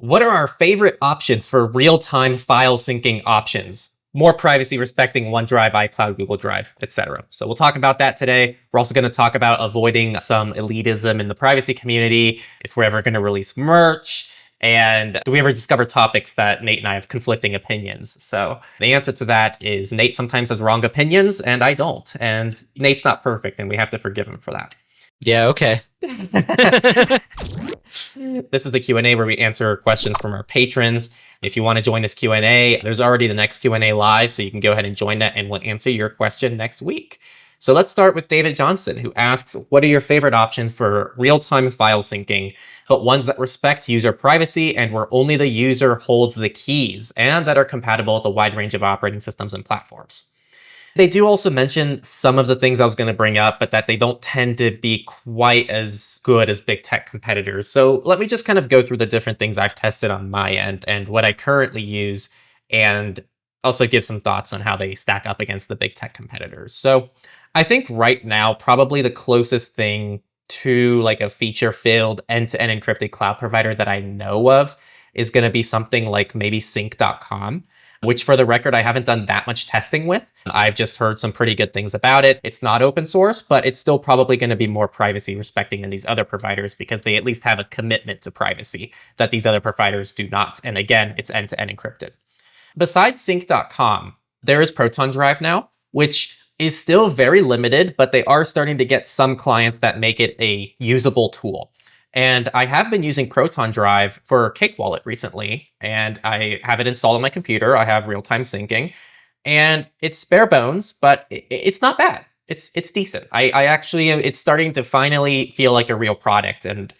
What are our favorite options for real-time file syncing options? More privacy respecting OneDrive, iCloud, Google Drive, etc. So we'll talk about that today. We're also going to talk about avoiding some elitism in the privacy community, if we're ever going to release merch, and do we ever discover topics that Nate and I have conflicting opinions? So the answer to that is Nate sometimes has wrong opinions and I don't. And Nate's not perfect and we have to forgive him for that. Yeah, okay. This is the Q&A where we answer questions from our patrons. If you want to join this Q&A, there's already the next Q&A live, so you can go ahead and join that and we'll answer your question next week. So let's start with David Johnson, who asks, what are your favorite options for real-time file syncing, but ones that respect user privacy and where only the user holds the keys and that are compatible with a wide range of operating systems and platforms? They do also mention some of the things I was going to bring up, but that they don't tend to be quite as good as big tech competitors. So let me just kind of go through the different things I've tested on my end and what I currently use, and also give some thoughts on how they stack up against the big tech competitors. So I think right now, probably the closest thing to like a feature-filled end-to-end encrypted cloud provider that I know of is going to be something like maybe sync.com. Which for the record, I haven't done that much testing with. I've just heard some pretty good things about it. It's not open source, but it's still probably going to be more privacy respecting than these other providers because they at least have a commitment to privacy that these other providers do not. And again, it's end-to-end encrypted. Besides sync.com, there is Proton Drive now, which is still very limited, but they are starting to get some clients that make it a usable tool. And I have been using Proton Drive for Cake Wallet recently, and I have it installed on my computer. I have real-time syncing, and it's bare bones, but it's not bad. It's decent. I actually, it's starting to finally feel like a real product, and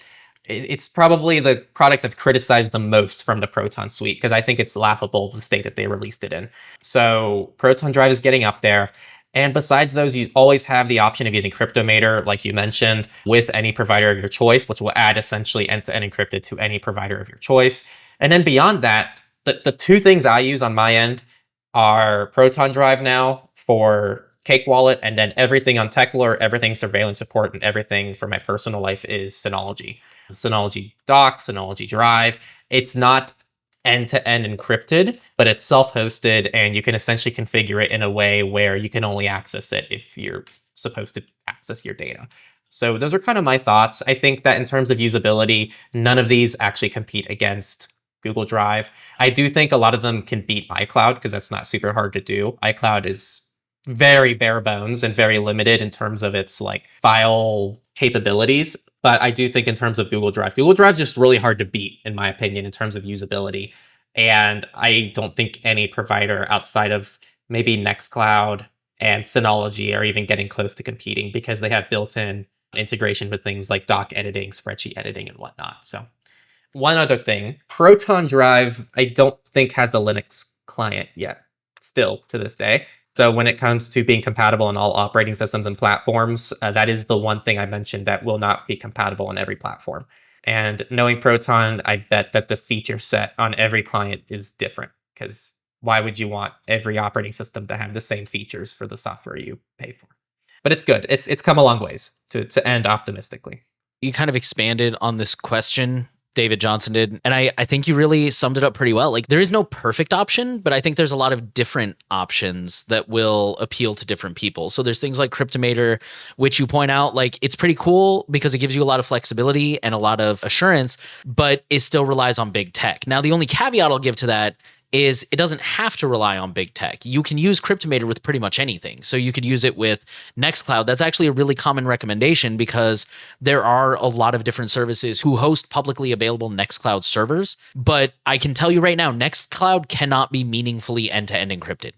it's probably the product I've criticized the most from the Proton suite, because I think it's laughable the state that they released it in. So Proton Drive is getting up there. And besides those, you always have the option of using Cryptomator, like you mentioned, with any provider of your choice, which will add essentially end-to-end encrypted to any provider of your choice. And then beyond that, the two things I use on my end are Proton Drive now for Cake Wallet, and then everything on Techlore, everything surveillance support, and everything for my personal life is Synology. Synology Dock, Synology Drive. It's not end-to-end encrypted, but it's self-hosted, and you can essentially configure it in a way where you can only access it if you're supposed to access your data. So those are kind of my thoughts. I think that in terms of usability, none of these actually compete against Google Drive. I do think a lot of them can beat iCloud because that's not super hard to do. iCloud is very bare bones and very limited in terms of its like file capabilities. But I do think in terms of Google Drive is just really hard to beat, in my opinion, in terms of usability. And I don't think any provider outside of maybe Nextcloud and Synology are even getting close to competing because they have built-in integration with things like doc editing, spreadsheet editing, and whatnot. So one other thing, Proton Drive, I don't think has a Linux client yet, still to this day. So when it comes to being compatible on all operating systems and platforms, that is the one thing I mentioned that will not be compatible on every platform. And knowing Proton, I bet that the feature set on every client is different, because why would you want every operating system to have the same features for the software you pay for? But it's good. It's come a long ways to end optimistically. You kind of expanded on this question, David Johnson did. And I think you really summed it up pretty well. Like, there is no perfect option, but I think there's a lot of different options that will appeal to different people. So there's things like Cryptomator, which you point out, like, it's pretty cool because it gives you a lot of flexibility and a lot of assurance, but it still relies on big tech. Now, the only caveat I'll give to that is it doesn't have to rely on big tech. You can use Cryptomator with pretty much anything. So you could use it with Nextcloud. That's actually a really common recommendation because there are a lot of different services who host publicly available Nextcloud servers. But I can tell you right now, Nextcloud cannot be meaningfully end-to-end encrypted.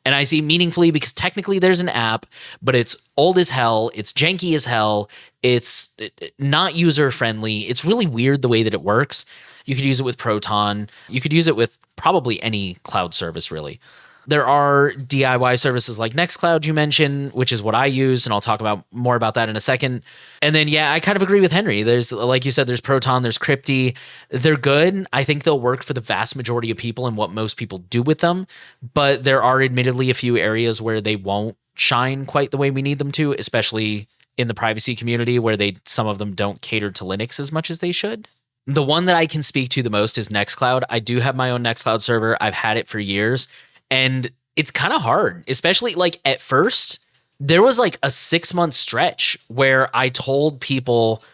And I say meaningfully because technically there's an app, but it's old as hell. It's janky as hell. It's not user-friendly. It's really weird the way that it works. You could use it with Proton. You could use it with probably any cloud service, really. There are DIY services like Nextcloud you mentioned, which is what I use, and I'll talk about more about that in a second. And then, yeah, I kind of agree with Henry. There's, like you said, there's Proton, there's Crypty. They're good. I think they'll work for the vast majority of people and what most people do with them. But there are admittedly a few areas where they won't shine quite the way we need them to, especially in the privacy community where some of them don't cater to Linux as much as they should. The one that I can speak to the most is Nextcloud. I do have my own Nextcloud server. I've had it for years, and it's kind of hard, especially like at first. There was like a 6-month stretch where I told people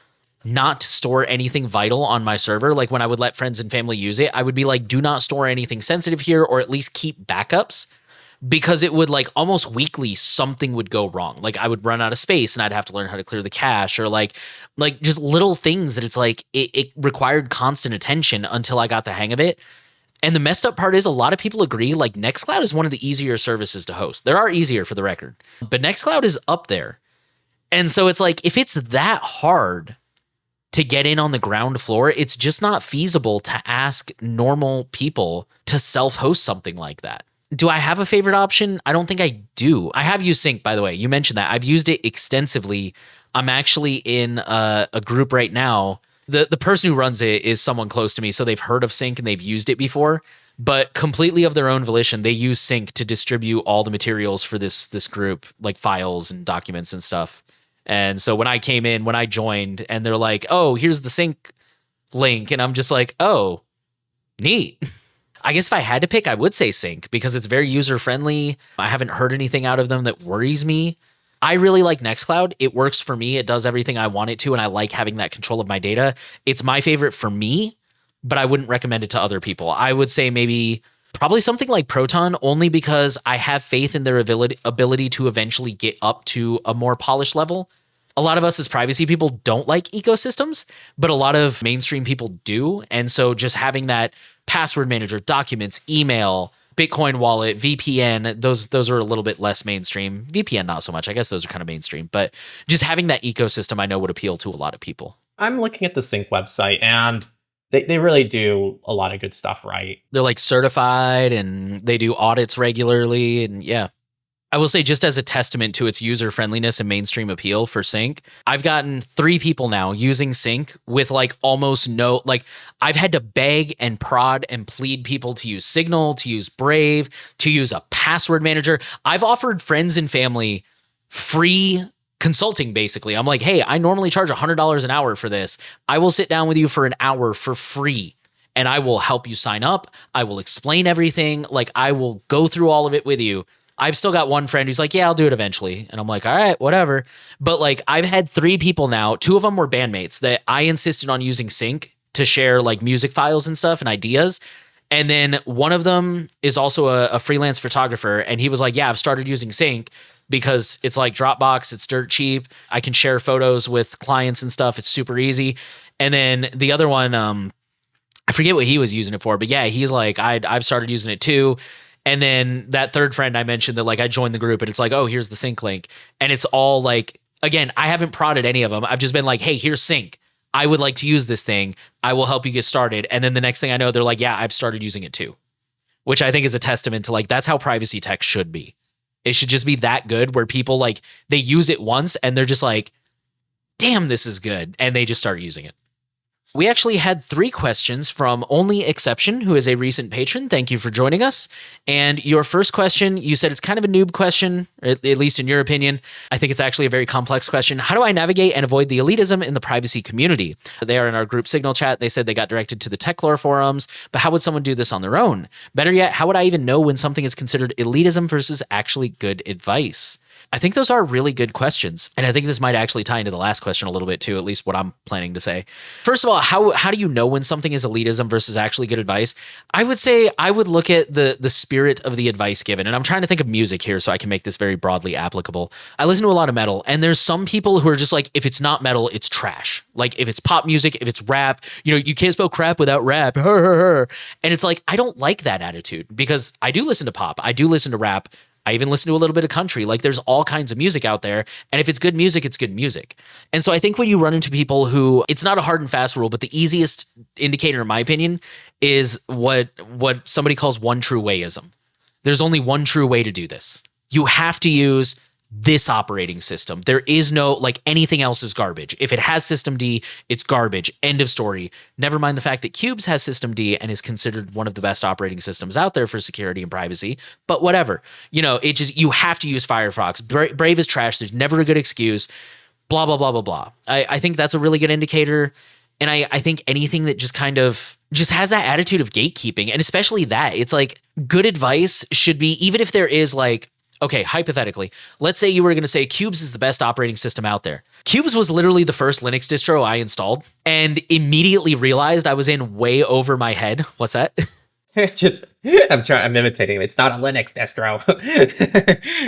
not to store anything vital on my server. Like when I would let friends and family use it, I would be like, do not store anything sensitive here, or at least keep backups, because it would like almost weekly something would go wrong. Like I would run out of space and I'd have to learn how to clear the cache, or like just little things that it's like it required constant attention until I got the hang of it. And the messed up part is a lot of people agree like Nextcloud is one of the easier services to host. There are easier for the record, but Nextcloud is up there. And so it's like, if it's that hard to get in on the ground floor, it's just not feasible to ask normal people to self-host something like that. Do I have a favorite option? I don't think I do. I have used Sync, by the way. You mentioned that. I've used it extensively. I'm actually in a group right now. The person who runs it is someone close to me, so they've heard of Sync and they've used it before, but completely of their own volition, they use Sync to distribute all the materials for this group, like files and documents and stuff. And so when I joined, and they're like, oh, here's the Sync link, and I'm just like, oh, neat. I guess if I had to pick, I would say Sync, because it's very user-friendly. I haven't heard anything out of them that worries me. I really like Nextcloud. It works for me. It does everything I want it to, and I like having that control of my data. It's my favorite for me, but I wouldn't recommend it to other people. I would say probably something like Proton, only because I have faith in their ability to eventually get up to a more polished level. A lot of us as privacy people don't like ecosystems, but a lot of mainstream people do. And so just having that password manager, documents, email, Bitcoin wallet, VPN, those are a little bit less mainstream. VPN, not so much. I guess those are kind of mainstream, but just having that ecosystem I know would appeal to a lot of people. I'm looking at the Sync website, and they really do a lot of good stuff, right? They're like certified, and they do audits regularly, and yeah. I will say, just as a testament to its user friendliness and mainstream appeal for Sync, I've gotten 3 people now using Sync with like almost no, like I've had to beg and prod and plead people to use Signal, to use Brave, to use a password manager. I've offered friends and family free consulting, basically. I'm like, hey, I normally charge $100 an hour for this. I will sit down with you for an hour for free, and I will help you sign up. I will explain everything. Like, I will go through all of it with you. I've still got one friend who's like, yeah, I'll do it eventually. And I'm like, all right, whatever. But like, I've had 3 people now, 2 of them were bandmates, that I insisted on using Sync to share like music files and stuff and ideas. And then one of them is also a freelance photographer. And he was like, yeah, I've started using Sync because it's like Dropbox. It's dirt cheap. I can share photos with clients and stuff. It's super easy. And then the other one, I forget what he was using it for, but yeah, he's like, I've started using it too. And then that third friend I mentioned that like I joined the group, and it's like, oh, here's the Sync link. And it's all like, again, I haven't prodded any of them. I've just been like, hey, here's Sync. I would like to use this thing. I will help you get started. And then the next thing I know, they're like, yeah, I've started using it too, which I think is a testament to like, that's how privacy tech should be. It should just be that good, where people like, they use it once and they're just like, damn, this is good. And they just start using it. We actually had 3 questions from Only Exception, who is a recent patron. Thank you for joining us. And your first question, you said it's kind of a noob question, at least in your opinion. I think it's actually a very complex question. How do I navigate and avoid the elitism in the privacy community? They are in our group Signal chat. They said they got directed to the Techlore forums, but how would someone do this on their own? Better yet, how would I even know when something is considered elitism versus actually good advice? I think those are really good questions. And I think this might actually tie into the last question a little bit too, at least what I'm planning to say. First of all, how do you know when something is elitism versus actually good advice? I would say I would look at the spirit of the advice given. And I'm trying to think of music here so I can make this very broadly applicable. I listen to a lot of metal, and there's some people who are just like, if it's not metal, it's trash. Like if it's pop music, if it's rap, you can't spell crap without rap. And it's like, I don't like that attitude, because I do listen to pop. I do listen to rap. I even listen to a little bit of country. Like there's all kinds of music out there. And if it's good music, it's good music. And so I think when you run into people who, it's not a hard and fast rule, but the easiest indicator, in my opinion, is what somebody calls one true wayism. There's only one true way to do this. You have to use this operating system. There is no, like, anything else is garbage. If it has system D, it's garbage. End of story. Never mind the fact that Cubes has system D and is considered one of the best operating systems out there for security and privacy, but whatever. You have to use Firefox. Brave is trash. There's never a good excuse. Blah, blah, blah, blah, blah. I think that's a really good indicator. And I think anything that just kind of just has that attitude of gatekeeping, and especially that, it's like good advice should be, even if there is like, okay, hypothetically, let's say you were going to say Cubes is the best operating system out there. Cubes was literally the first Linux distro I installed and immediately realized I was in way over my head. What's that? I'm imitating him. It's not a Linux distro.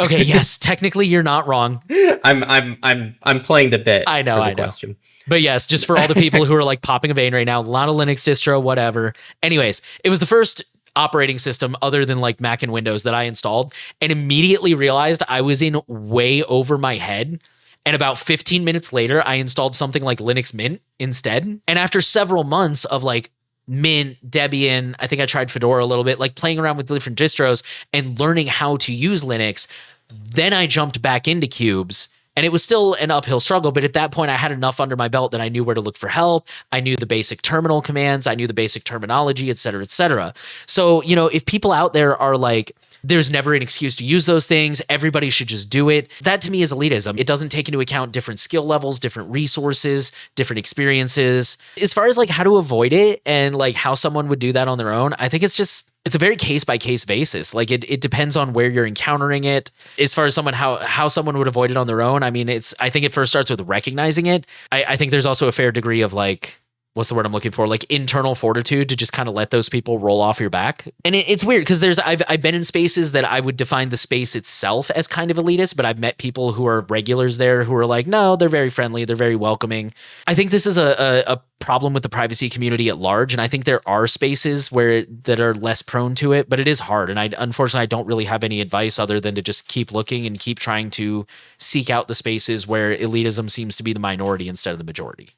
Okay, yes, technically you're not wrong. I'm playing the bit. I know, for the I know. question. But yes, just for all the people who are like popping a vein right now, a lot of Linux distro, whatever. Anyways, it was the first operating system other than like Mac and Windows that I installed, and immediately realized I was in way over my head. And about 15 minutes later, I installed something like Linux Mint instead. And after several months of like Mint, Debian, I think I tried Fedora a little bit, like playing around with different distros and learning how to use Linux, then I jumped back into Cubes. And it was still an uphill struggle, but at that point I had enough under my belt that I knew where to look for help. I knew the basic terminal commands. I knew the basic terminology, et cetera, et cetera. So, you know, if people out there are like, there's never an excuse to use those things, everybody should just do it, that to me is elitism. It doesn't take into account different skill levels, different resources, different experiences. As far as like how to avoid it and like how someone would do that on their own, I think it's a very case by case basis. Like it depends on where you're encountering it. As far as how someone would avoid it on their own, I mean, I think it first starts with recognizing it. I think there's also a fair degree of like, what's the word I'm looking for? Like internal fortitude to just kind of let those people roll off your back. And it's weird because I've been in spaces that I would define the space itself as kind of elitist, but I've met people who are regulars there who are like, no, they're very friendly. They're very welcoming. I think this is a problem with the privacy community at large. And I think there are spaces that are less prone to it, but it is hard. And unfortunately, I don't really have any advice other than to just keep looking and keep trying to seek out the spaces where elitism seems to be the minority instead of the majority.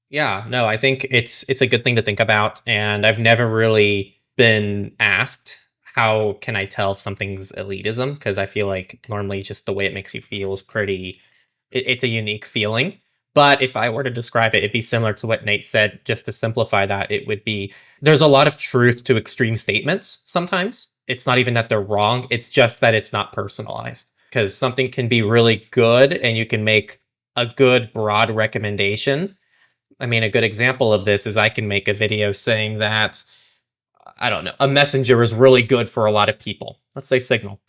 Yeah, no, I think it's a good thing to think about, and I've never really been asked how can I tell if something's elitism, because I feel like normally just the way it makes you feel is it's a unique feeling. But if I were to describe it, it'd be similar to what Nate said. Just to simplify that, it would be there's a lot of truth to extreme statements sometimes. It's not even that they're wrong, it's just that it's not personalized, because something can be really good and you can make a good broad recommendation. I mean, a good example of this is I can make a video saying that, I don't know, a messenger is really good for a lot of people. Let's say Signal.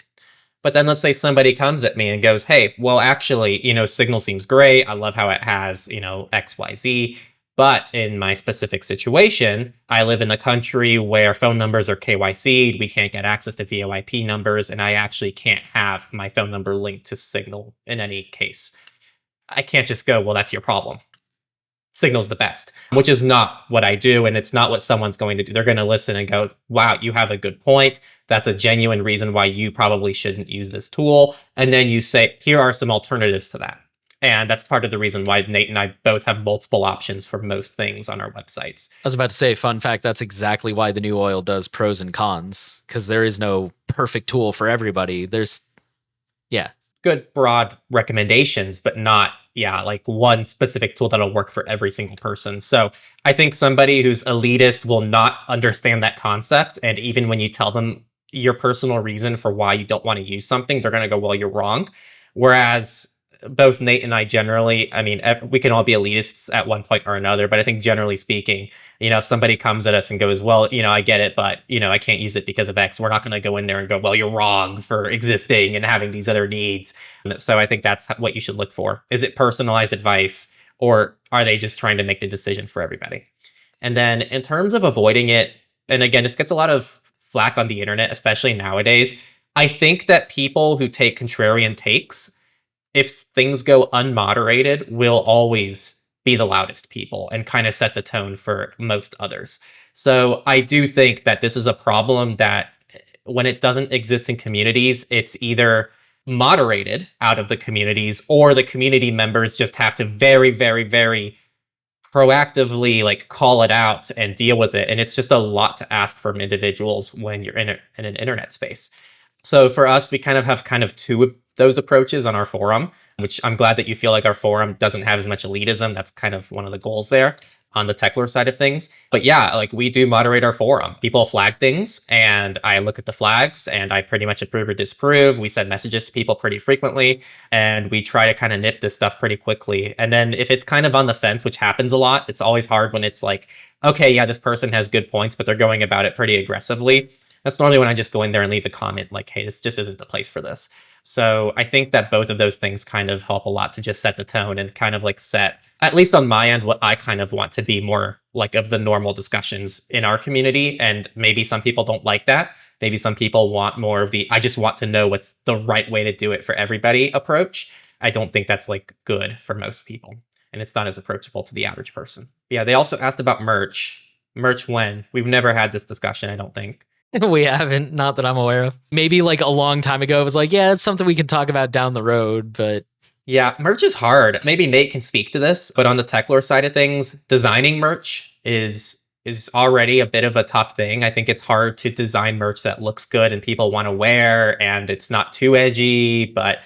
But then let's say somebody comes at me and goes, hey, well, actually, Signal seems great. I love how it has, XYZ. But in my specific situation, I live in a country where phone numbers are KYC'd. We can't get access to VoIP numbers, and I actually can't have my phone number linked to Signal in any case. I can't just go, well, that's your problem. Signal's the best, which is not what I do, and it's not what someone's going to do. They're going to listen and go, wow, you have a good point. That's a genuine reason why you probably shouldn't use this tool. And then you say, here are some alternatives to that. And that's part of the reason why Nate and I both have multiple options for most things on our websites. I was about to say, fun fact, that's exactly why the New Oil does pros and cons, because there is no perfect tool for everybody. Yeah. Good broad recommendations, but not like one specific tool that'll work for every single person. So I think somebody who's elitist will not understand that concept. And even when you tell them your personal reason for why you don't want to use something, they're going to go, well, you're wrong. Whereas both Nate and I generally, I mean, we can all be elitists at one point or another, but I think generally speaking, if somebody comes at us and goes, well, I get it, but, I can't use it because of X, we're not going to go in there and go, well, you're wrong for existing and having these other needs. So I think that's what you should look for. Is it personalized advice, or are they just trying to make the decision for everybody? And then in terms of avoiding it, and again, this gets a lot of flack on the internet, especially nowadays, I think that people who take contrarian takes, if things go unmoderated, will always be the loudest people and kind of set the tone for most others. So I do think that this is a problem that when it doesn't exist in communities, it's either moderated out of the communities, or the community members just have to very, very, very proactively call it out and deal with it. And it's just a lot to ask from individuals when you're in an internet space. So for us, we kind of have kind of two of those approaches on our forum, which I'm glad that you feel like our forum doesn't have as much elitism. That's kind of one of the goals there on the Techlore side of things. But yeah, like we do moderate our forum. People flag things and I look at the flags and I pretty much approve or disapprove. We send messages to people pretty frequently and we try to kind of nip this stuff pretty quickly. And then if it's kind of on the fence, which happens a lot, it's always hard when it's like, okay, yeah, this person has good points, but they're going about it pretty aggressively. That's normally when I just go in there and leave a comment like, hey, this just isn't the place for this. So I think that both of those things kind of help a lot to just set the tone and kind of like set, at least on my end, what I kind of want to be more like of the normal discussions in our community. And maybe some people don't like that. Maybe some people want more of the, I just want to know what's the right way to do it for everybody approach. I don't think that's like good for most people. And it's not as approachable to the average person. Yeah, they also asked about merch. Merch when? We've never had this discussion, I don't think. We haven't, not that I'm aware of. Maybe like a long time ago, it was like, yeah, it's something we can talk about down the road, but yeah, merch is hard. Maybe Nate can speak to this, but on the Techlore side of things, designing merch is already a bit of a tough thing. I think it's hard to design merch that looks good and people want to wear and it's not too edgy, but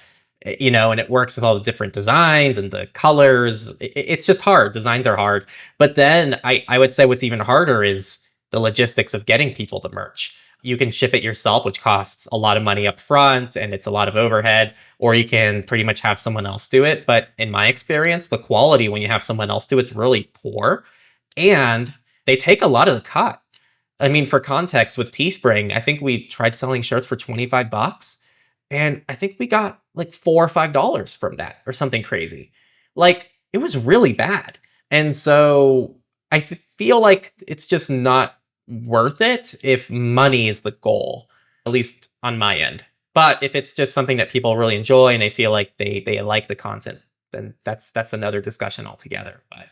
you know, and it works with all the different designs and the colors. It's just hard. Designs are hard. But then I would say what's even harder is the logistics of getting people the merch. You can ship it yourself, which costs a lot of money up front and it's a lot of overhead, or you can pretty much have someone else do it. But in my experience, the quality when you have someone else do it's really poor and they take a lot of the cut. I mean, for context, with Teespring, I think we tried selling shirts for 25 bucks and I think we got like $4 or $5 from that or something crazy. Like it was really bad. And so I feel like it's just not worth it if money is the goal, at least on my end. But if it's just something that people really enjoy and they feel like they like the content, then that's another discussion altogether. But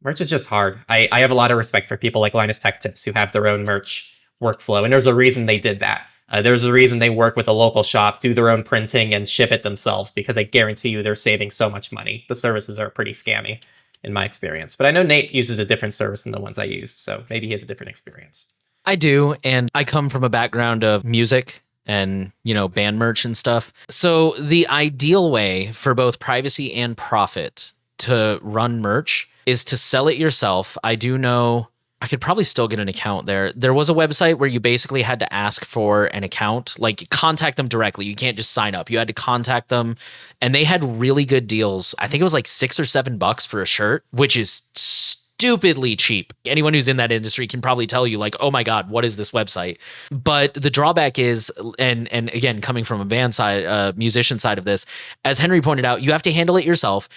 merch is just hard. I have a lot of respect for people like Linus Tech Tips who have their own merch workflow, and there's a reason they did that. There's a reason they work with a local shop, do their own printing, and ship it themselves because I guarantee you they're saving so much money. The services are pretty scammy in my experience. But I know Nate uses a different service than the ones I used, so maybe he has a different experience. I do, and I come from a background of music and, you know, band merch and stuff. So the ideal way for both privacy and profit to run merch is to sell it yourself. I do know I could probably still get an account there. There was a website where you basically had to ask for an account, like contact them directly. You can't just sign up. You had to contact them and they had really good deals. I think it was like $6 or $7 for a shirt, which is stupidly cheap. Anyone who's in that industry can probably tell you like, oh my God, what is this website? But the drawback is, and again, coming from a band side, musician side of this, as Henry pointed out, you have to handle it yourself.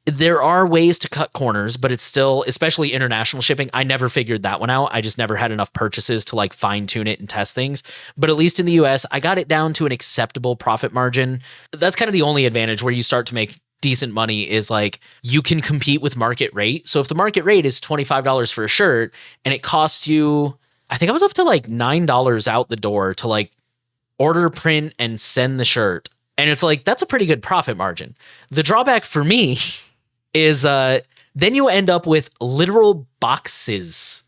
There are ways to cut corners, but it's still, especially international shipping. I never figured that one out. I just never had enough purchases to like fine tune it and test things. But at least in the US, I got it down to an acceptable profit margin. That's kind of the only advantage where you start to make decent money is like you can compete with market rate. So if the market rate is $25 for a shirt and it costs you, I think I was up to like $9 out the door to like order, print, and send the shirt. And it's like, that's a pretty good profit margin. The drawback for me is then you end up with literal boxes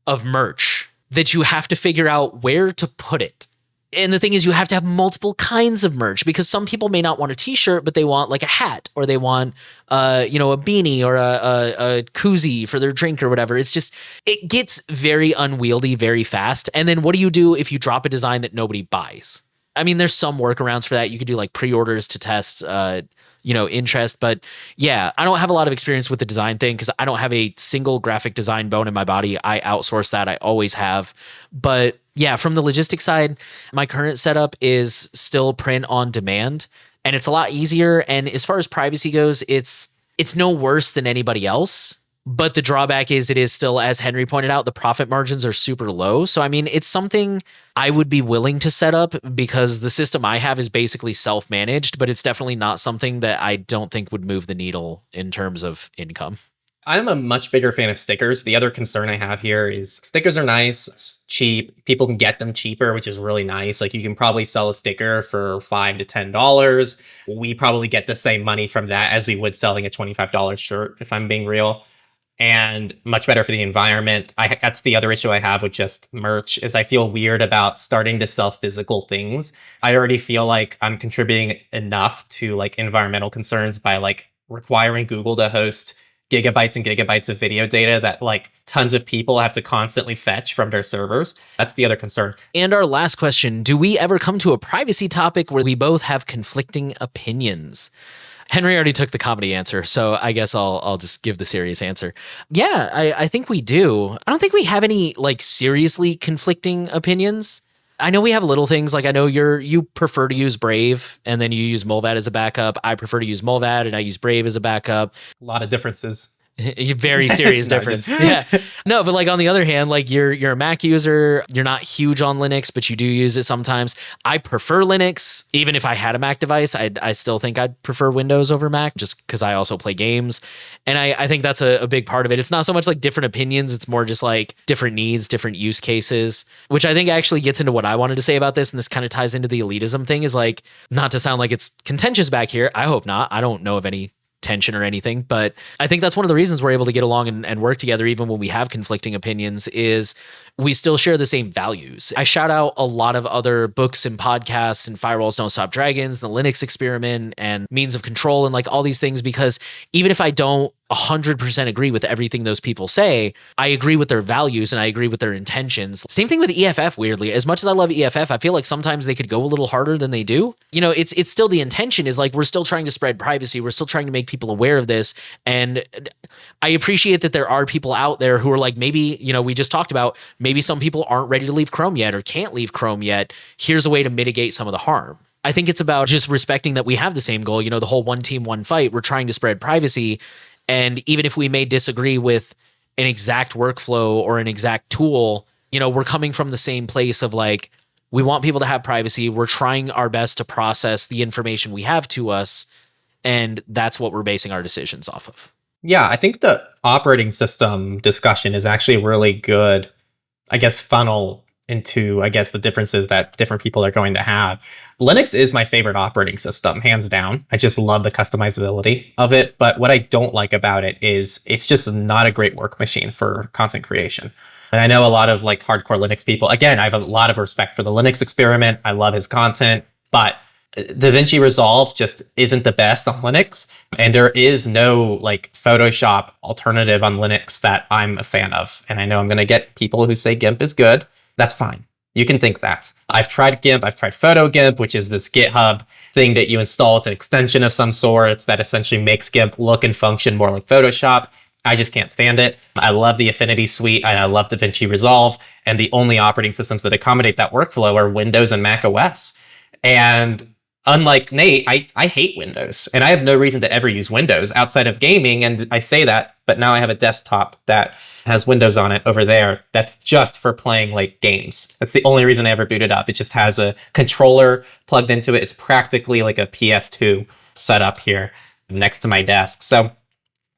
of merch that you have to figure out where to put it. And the thing is, you have to have multiple kinds of merch because some people may not want a t-shirt, but they want like a hat or they want, a beanie or a koozie for their drink or whatever. It's just, it gets very unwieldy very fast. And then what do you do if you drop a design that nobody buys? I mean, there's some workarounds for that. You could do like pre-orders to test, interest. But yeah, I don't have a lot of experience with the design thing because I don't have a single graphic design bone in my body. I outsource that. I always have. But yeah, from the logistics side, my current setup is still print on demand and it's a lot easier. And as far as privacy goes, it's no worse than anybody else. But the drawback is it is still, as Henry pointed out, the profit margins are super low. So, I mean, it's something I would be willing to set up because the system I have is basically self-managed, but it's definitely not something that I don't think would move the needle in terms of income. I'm a much bigger fan of stickers. The other concern I have here is stickers are nice. It's cheap. People can get them cheaper, which is really nice. Like you can probably sell a sticker for $5 to $10. We probably get the same money from that as we would selling a $25 shirt, if I'm being real. and much better for the environment. That's the other issue I have with just merch is I feel weird about starting to sell physical things. I already feel like I'm contributing enough to like environmental concerns by like requiring Google to host gigabytes and gigabytes of video data that like tons of people have to constantly fetch from their servers. That's the other concern. And our last question, do we ever come to a privacy topic where we both have conflicting opinions? Henry already took the comedy answer, so I guess I'll just give the serious answer. Yeah, I think we do. I don't think we have any like seriously conflicting opinions. I know we have little things like I know you prefer to use Brave and then you use Molvat as a backup. I prefer to use Molvat and I use Brave as a backup. A lot of differences. Very serious difference. Yeah. No, but like on the other hand, like you're a Mac user, you're not huge on Linux, but you do use it sometimes. I prefer Linux. Even if I had a Mac device, I still think I'd prefer Windows over Mac just because I also play games. And I think that's a big part of it. It's not so much like different opinions. It's more just like different needs, different use cases, which I think actually gets into what I wanted to say about this. And this kind of ties into the elitism thing is like, not to sound like it's contentious back here. I hope not. I don't know of any tension or anything, but I think that's one of the reasons we're able to get along and work together even when we have conflicting opinions is we still share the same values. I shout out a lot of other books and podcasts and Firewalls Don't Stop Dragons, the Linux Experiment and Means of Control and like all these things because even if I don't 100% agree with everything those people say, I agree with their values and I agree with their intentions. Same thing with EFF, weirdly. As much as I love EFF, I feel like sometimes they could go a little harder than they do. You know, it's still the intention is like we're still trying to spread privacy. We're still trying to make people aware of this. And I appreciate that there are people out there who are like, maybe, you know, we just talked about, maybe some people aren't ready to leave Chrome yet or can't leave Chrome yet. Here's a way to mitigate some of the harm. I think it's about just respecting that we have the same goal, you know, the whole one team, one fight. We're trying to spread privacy. And even if we may disagree with an exact workflow or an exact tool, you know, we're coming from the same place of like, we want people to have privacy. We're trying our best to process the information we have to us. And that's what we're basing our decisions off of. Yeah, I think the operating system discussion is actually really good, I guess, funnel into, I guess, the differences that different people are going to have. Linux is my favorite operating system, hands down. I just love the customizability of it. But what I don't like about it is it's just not a great work machine for content creation. And I know a lot of like hardcore Linux people, again, I have a lot of respect for the Linux Experiment. I love his content, but DaVinci Resolve just isn't the best on Linux. And there is no like Photoshop alternative on Linux that I'm a fan of. And I know I'm going to get people who say GIMP is good. That's fine. You can think that. I've tried GIMP. I've tried PhotoGIMP, which is this GitHub thing that you install. It's an extension of some sort that essentially makes GIMP look and function more like Photoshop. I just can't stand it. I love the Affinity suite and I love DaVinci Resolve. And the only operating systems that accommodate that workflow are Windows and Mac OS. And unlike Nate, I hate Windows. And I have no reason to ever use Windows outside of gaming. And I say that, but now I have a desktop that has Windows on it over there. That's just for playing like games. That's the only reason I ever boot it up. It just has a controller plugged into it. It's practically like a PS2 setup here next to my desk. So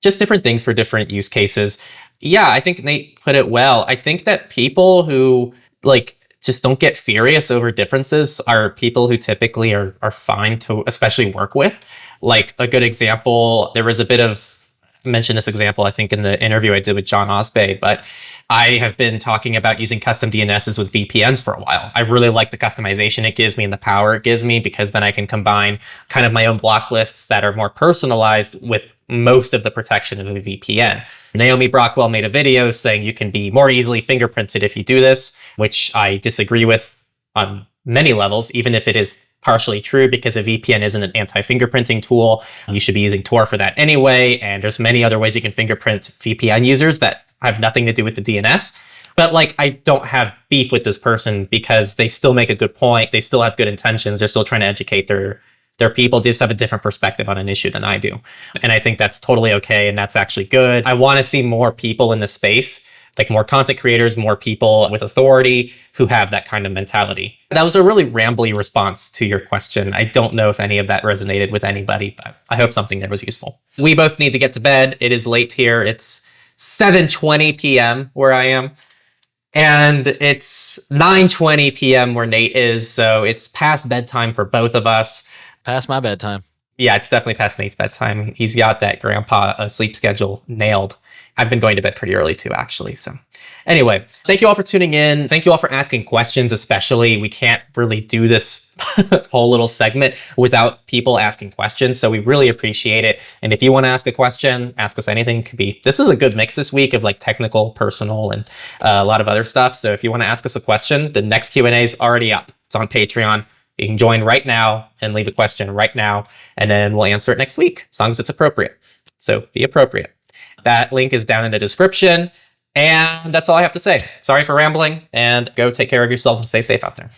just different things for different use cases. Yeah, I think Nate put it well. I think that people who like just don't get furious over differences are people who typically are fine to especially work with. Like a good example, there was a bit of, I mentioned this example, I think in the interview I did with John Osbey, but I have been talking about using custom DNSs with VPNs for a while. I really like the customization it gives me and the power it gives me because then I can combine kind of my own block lists that are more personalized with most of the protection of a VPN. Naomi Brockwell made a video saying you can be more easily fingerprinted if you do this, which I disagree with on many levels, even if it is partially true because a VPN isn't an anti-fingerprinting tool. You should be using Tor for that anyway. And there's many other ways you can fingerprint VPN users that have nothing to do with the DNS. But like, I don't have beef with this person because they still make a good point. They still have good intentions. They're still trying to educate their people. They just have a different perspective on an issue than I do. And I think that's totally okay. And that's actually good. I want to see more people in the space, like more content creators, more people with authority who have that kind of mentality. That was a really rambly response to your question. I don't know if any of that resonated with anybody, but I hope something that was useful. We both need to get to bed. It is late here. It's 7:20 p.m. where I am. And it's 9:20 p.m. where Nate is. So it's past bedtime for both of us. Past my bedtime. Yeah, it's definitely past Nate's bedtime. He's got that grandpa sleep schedule nailed. I've been going to bed pretty early too, actually. So anyway, thank you all for tuning in. Thank you all for asking questions, especially. We can't really do this whole little segment without people asking questions. So we really appreciate it. And if you want to ask a question, ask us anything. Could be, this is a good mix this week of like technical, personal, and a lot of other stuff. So if you want to ask us a question, the next Q&A is already up. It's on Patreon. You can join right now and leave a question right now, and then we'll answer it next week, as long as it's appropriate. So be appropriate. That link is down in the description. And that's all I have to say. Sorry for rambling, and go take care of yourself and stay safe out there.